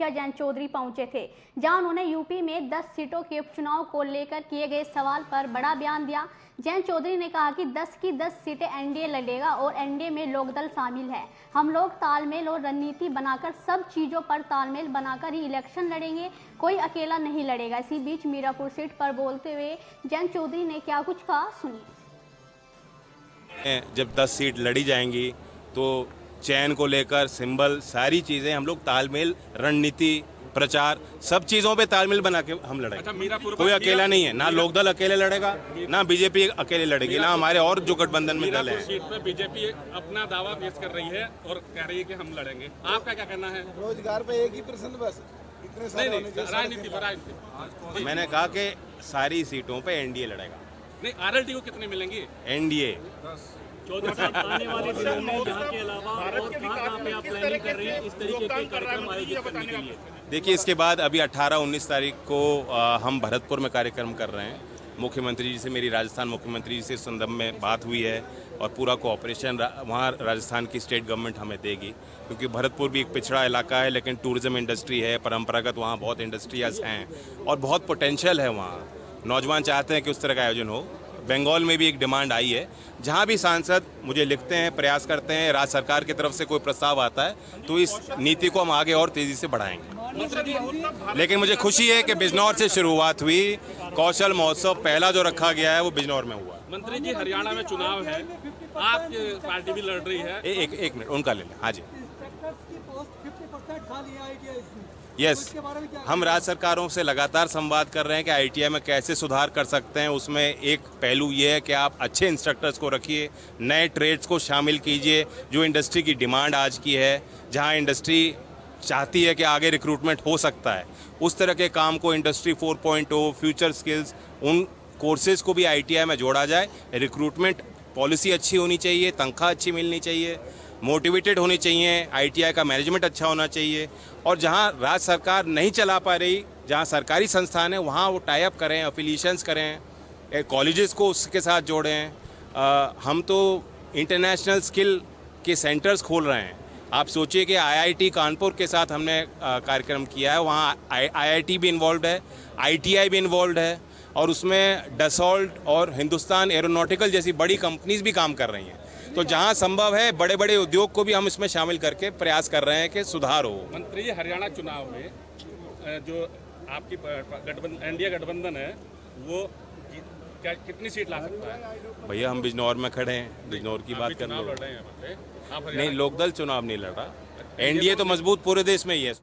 जयंत चौधरी पहुंचे थे, जहां उन्होंने यूपी में 10 सीटों के उपचुनाव को लेकर किए गए सवाल पर बड़ा बयान दिया। जयंत चौधरी ने कहा कि 10 की 10 सीटें एनडीए लड़ेगा और एनडीए में लोकदल शामिल है। हम लोग तालमेल और रणनीति बनाकर सब चीजों पर तालमेल बनाकर ही इलेक्शन लड़ेंगे, कोई अकेला नहीं लड़ेगा। इसी बीच मीरापुर सीट पर बोलते हुए जयंत चौधरी ने क्या कुछ कहा, सुनिए। जब 10 सीट लड़ी जाएंगी तो चयन को लेकर सिंबल सारी चीजें हम लोग तालमेल, रणनीति, प्रचार, सब चीजों पे तालमेल बना के हम लड़ेंगे। अच्छा, कोई अकेला नहीं है, ना लोकदल अकेले लड़ेगा, ना बीजेपी अकेले लड़ेगी, ना हमारे और जो गठबंधन में दल है। सीट पे बीजेपी अपना दावा पेश कर रही है और कह रही है कि हम लड़ेंगे। आपका क्या कहना है? रोजगार पे एक ही % बस, इतने सारे राजनीति। मैंने कहा कि सारी सीटों पे एनडीए लड़ेगा। नहीं, आरएलडी को कितने मिलेंगी? एनडीए। चौधरी साहब, आने वाले दिनों में यहाँ के अलावा और कहाँ पे आप प्लानिंग कर रहे हैं इस तरीके के कार्यक्रम आयोजित करने के लिए? देखिए, इसके बाद अभी 18-19 तारीख को हम भरतपुर में कार्यक्रम कर रहे हैं। मुख्यमंत्री जी से मेरी राजस्थान मुख्यमंत्री जी से इस संदर्भ में बात हुई है और पूरा कोऑपरेशन वहाँ राजस्थान की स्टेट गवर्नमेंट हमें देगी, क्योंकि भरतपुर भी एक पिछड़ा इलाका है, लेकिन टूरिज्म इंडस्ट्री है, परंपरागत वहाँ बहुत इंडस्ट्रीज हैं और बहुत पोटेंशियल है वहाँ। नौजवान चाहते हैं कि उस तरह का आयोजन हो। बंगाल में भी एक डिमांड आई है, जहाँ भी सांसद मुझे लिखते हैं, प्रयास करते हैं, राज्य सरकार की तरफ से कोई प्रस्ताव आता है तो इस नीति को हम आगे और तेजी से बढ़ाएंगे। लेकिन मुझे खुशी है कि बिजनौर से शुरुआत हुई, कौशल महोत्सव पहला जो रखा गया है वो बिजनौर में हुआ। मंत्री जी, हरियाणा में चुनाव है, आपकी पार्टी भी लड़ रही है। एक मिनट उनका ले लें। हाँ जी, यस, हम राज्य सरकारों से लगातार संवाद कर रहे हैं कि आईटीआई में कैसे सुधार कर सकते हैं। उसमें एक पहलू ये है कि आप अच्छे इंस्ट्रक्टर्स को रखिए, नए ट्रेड्स को शामिल कीजिए, जो इंडस्ट्री की डिमांड आज की है, जहां इंडस्ट्री चाहती है कि आगे रिक्रूटमेंट हो सकता है, उस तरह के काम को इंडस्ट्री 4.0, फ्यूचर स्किल्स, उन कोर्सेज को भी आईटीआई में जोड़ा जाए। रिक्रूटमेंट पॉलिसी अच्छी होनी चाहिए, तनख्वाह अच्छी मिलनी चाहिए, मोटिवेटेड होनी चाहिए, आईटीआई का मैनेजमेंट अच्छा होना चाहिए। और जहां राज्य सरकार नहीं चला पा रही, जहां सरकारी संस्थान है, वहां वो टाई अप करें, अफिलिएशंस करें, कॉलेजेस को उसके साथ जोड़ें। हम तो इंटरनेशनल स्किल के सेंटर्स खोल रहे हैं। आप सोचिए कि आईआईटी कानपुर के साथ हमने कार्यक्रम किया है, वहाँ आईआईटी भी इन्वॉल्व है, आईटीआई भी इन्वॉल्व है और उसमें डसॉल्ट और हिंदुस्तान एरोनॉटिकल जैसी बड़ी कंपनीज भी काम कर रही हैं। तो जहां संभव है बड़े बड़े उद्योग को भी हम इसमें शामिल करके प्रयास कर रहे हैं कि सुधार हो। मंत्री जी, हरियाणा चुनाव में जो आपकी एनडीए गठबंधन है वो क्या कितनी सीट ला सकता है? भैया, हम बिजनौर में खड़े हैं, बिजनौर की बात कर रहे हैं। नहीं, लोकदल चुनाव नहीं लड़ रहा, एनडीए तो मजबूत पूरे देश में ही है।